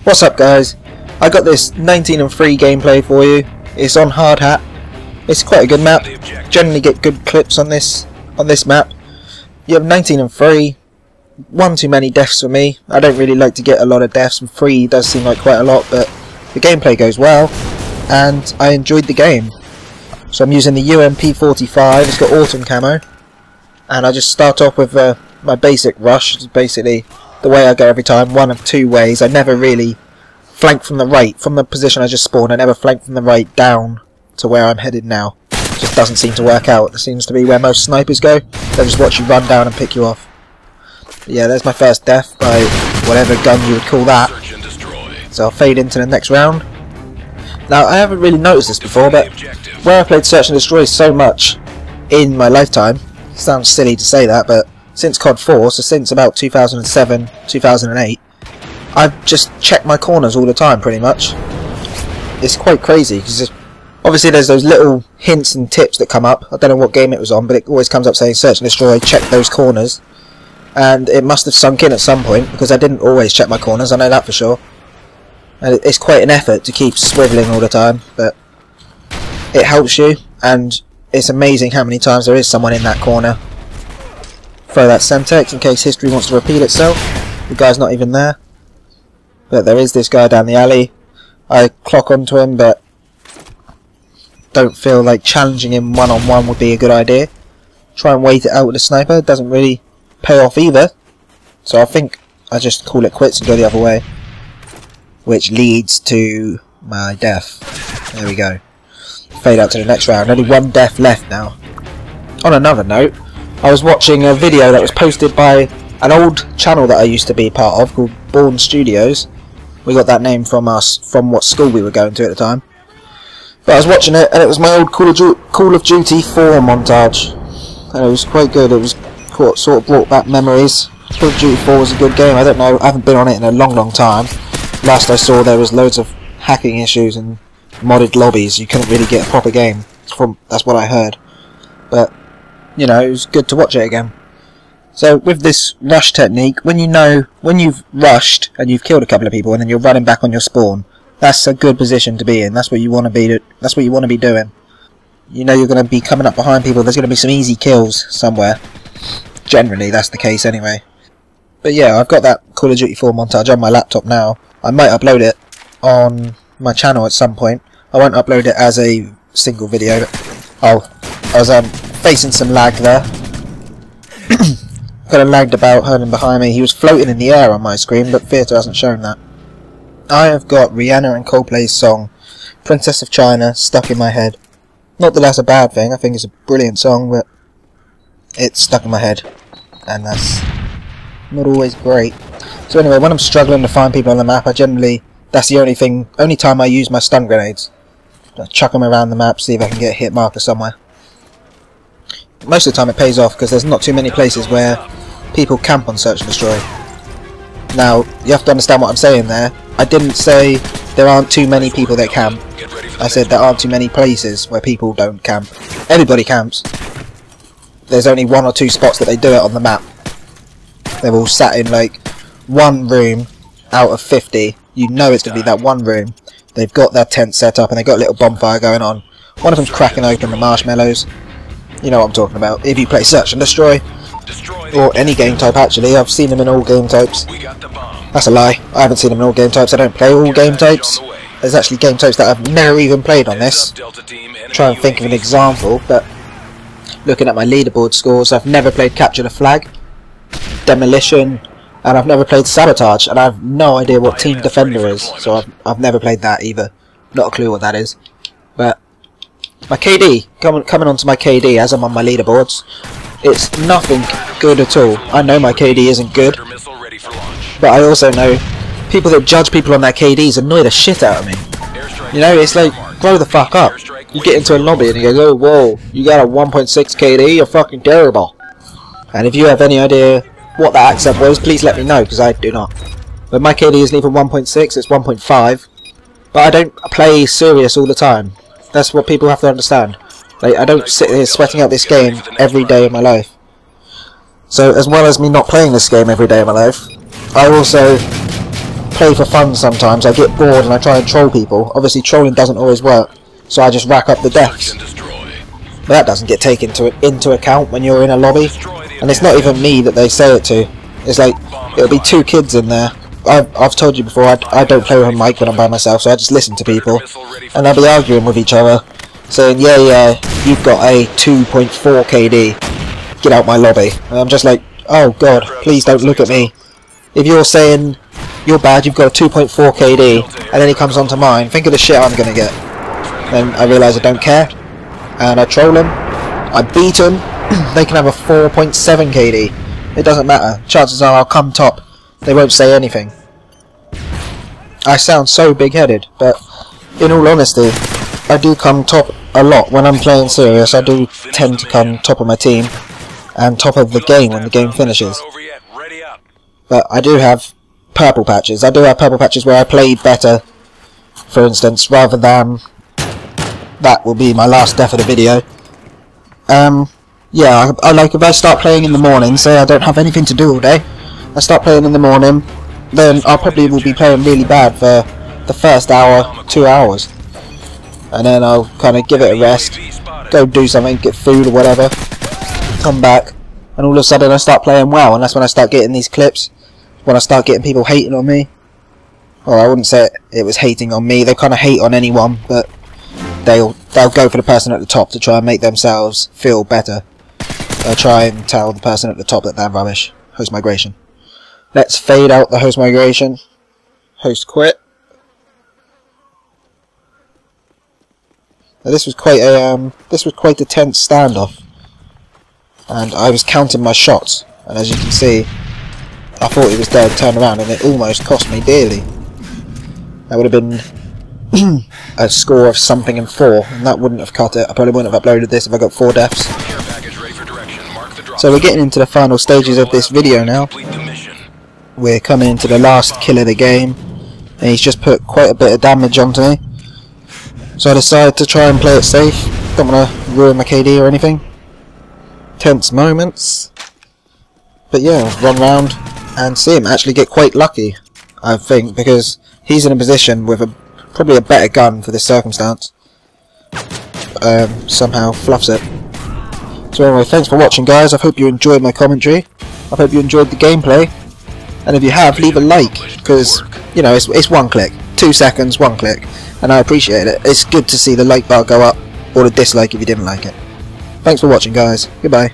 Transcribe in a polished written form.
What's up guys? I got this 19 and 3 gameplay for you. It's on hard hat. It's quite a good map. Generally get good clips on this map. You have 19 and 3. One too many deaths for me. I don't really like to get a lot of deaths, and 3 does seem like quite a lot, but the gameplay goes well and I enjoyed the game. So I'm using the UMP45. It's got autumn camo, and I just start off with my basic rush. It's basically the way I go every time, one of two ways. I never really flank from the right, from the position I just spawned. I never flank from the right down to where I'm headed now. It just doesn't seem to work out. It seems to be where most snipers go. They just watch you run down and pick you off. But yeah, there's my first death by whatever gun you would call that. So I'll fade into the next round. Now, I haven't really noticed this before, but where I played Search and Destroy so much in my lifetime, it sounds silly to say that, but since COD 4, so since about 2007, 2008, I've just checked my corners all the time, pretty much. It's quite crazy, because obviously there's those little hints and tips that come up. I don't know what game it was on, but it always comes up saying Search and Destroy, check those corners. And it must have sunk in at some point, because I didn't always check my corners, I know that for sure. And it's quite an effort to keep swiveling all the time, but it helps you, and it's amazing how many times there is someone in that corner. Throw that Semtex in case history wants to repeat itself. The guy's not even there. But there is this guy down the alley. I clock onto him, but don't feel like challenging him one-on-one would be a good idea. Try and wait it out with a sniper. Doesn't really pay off either. So I think I just call it quits and go the other way. Which leads to my death. There we go. Fade out to the next round. Only one death left now. On another note, I was watching a video that was posted by an old channel that I used to be part of called Born Studios. We got that name from what school we were going to at the time. But I was watching it, and it was my old Call of Duty 4 montage. And it was quite good. It was sort of brought back memories. Call of Duty 4 was a good game. I don't know, I haven't been on it in a long time. Last I saw there was loads of hacking issues and modded lobbies. You couldn't really get a proper game. That's what I heard. But, you know, it was good to watch it again. So with this rush technique, when you've rushed and you've killed a couple of people and then you're running back on your spawn, that's a good position to be in. That's what you want to be. That's what you want to be doing. You know you're going to be coming up behind people. There's going to be some easy kills somewhere. Generally, that's the case anyway. But yeah, I've got that Call of Duty 4 montage on my laptop now. I might upload it on my channel at some point. I won't upload it as a single video. I was facing some lag there. Kind of lagged about, heard him behind me. He was floating in the air on my screen, but Theatre hasn't shown that. I have got Rihanna and Coldplay's song, Princess of China, stuck in my head. Not that that's a bad thing, I think it's a brilliant song, but it's stuck in my head. And that's not always great. So anyway, when I'm struggling to find people on the map, that's the only time I use my stun grenades. I chuck them around the map, see if I can get a hit marker somewhere. Most of the time it pays off, because there's not too many places where people camp on Search and Destroy. Now, you have to understand what I'm saying there. I didn't say there aren't too many people that camp. I said there aren't too many places where people don't camp. Everybody camps. There's only 1 or 2 spots that they do it on the map. They're all sat in like one room out of 50. You know it's going to be that one room. They've got their tent set up and they've got a little bonfire going on. One of them's cracking open the marshmallows. You know what I'm talking about. If you play Search and Destroy, or any game type actually, I've seen them in all game types. That's a lie. I haven't seen them in all game types. I don't play all game types. There's actually game types that I've never even played on this. Try and think of an example, but looking at my leaderboard scores, I've never played Capture the Flag, Demolition, and I've never played Sabotage, and I have no idea what Team Defender is, so I've never played that either. Not a clue what that is. But my KD, coming onto my KD as I'm on my leaderboards, it's nothing good at all. I know my KD isn't good, but I also know people that judge people on their KDs annoy the shit out of me. You know, it's like, grow the fuck up. You get into a lobby and you go, oh, whoa, you got a 1.6 KD, you're fucking terrible. And if you have any idea what that accent was, please let me know, because I do not. But my KD isn't even 1.6, it's 1.5. But I don't play serious all the time. That's what people have to understand. Like, I don't sit here sweating out this game every day of my life. So, as well as me not playing this game every day of my life, I also play for fun sometimes. I get bored and I try and troll people. Obviously trolling doesn't always work, so I just rack up the deaths. But that doesn't get taken into account when you're in a lobby. And it's not even me that they say it to. It's like, it'll be 2 kids in there. I've told you before, I don't play with a mic when I'm by myself, so I just listen to people. And they'll be arguing with each other, saying, yeah, you've got a 2.4 KD. Get out my lobby. And I'm just like, oh god, please don't look at me. If you're saying you're bad, you've got a 2.4 KD, and then he comes onto mine, think of the shit I'm gonna get. Then I realise I don't care, and I troll him, I beat him, they can have a 4.7 KD. It doesn't matter. Chances are I'll come top. They won't say anything. I sound so big-headed, but in all honesty, I do come top a lot when I'm playing serious. I do tend to come top of my team and top of the game when the game finishes. But I do have purple patches. I do have purple patches where I play better, for instance, rather than... That will be my last death of the video. Yeah, I like if I start playing in the morning, say I don't have anything to do all day, I start playing in the morning, then I probably will be playing really bad for the first hour, 2 hours. And then I'll kind of give it a rest, go do something, get food or whatever, come back, and all of a sudden I start playing well, and that's when I start getting these clips, when I start getting people hating on me. Well, I wouldn't say it was hating on me, they kind of hate on anyone, but they'll go for the person at the top to try and make themselves feel better. They'll try and tell the person at the top that they're rubbish. Host migration. Let's fade out the host migration. Host quit. Now this was quite a tense standoff, and I was counting my shots, and as you can see, I thought he was dead, turned around, and it almost cost me dearly. That would have been a score of something and 4, and that wouldn't have cut it. I probably wouldn't have uploaded this if I got 4 deaths. So we're getting into the final stages of this video now. We're coming into the last kill of the game, and he's just put quite a bit of damage onto me. So I decided to try and play it safe. Don't want to ruin my KD or anything. Tense moments. But yeah, run round and see him actually get quite lucky, I think, because he's in a position with probably a better gun for this circumstance. Somehow fluffs it. So anyway, thanks for watching guys, I hope you enjoyed my commentary, I hope you enjoyed the gameplay, and if you have, leave a like, because, you know, it's 1 click, 2 seconds, 1 click, and I appreciate it. It's good to see the like bar go up, or the dislike if you didn't like it. Thanks for watching guys, goodbye.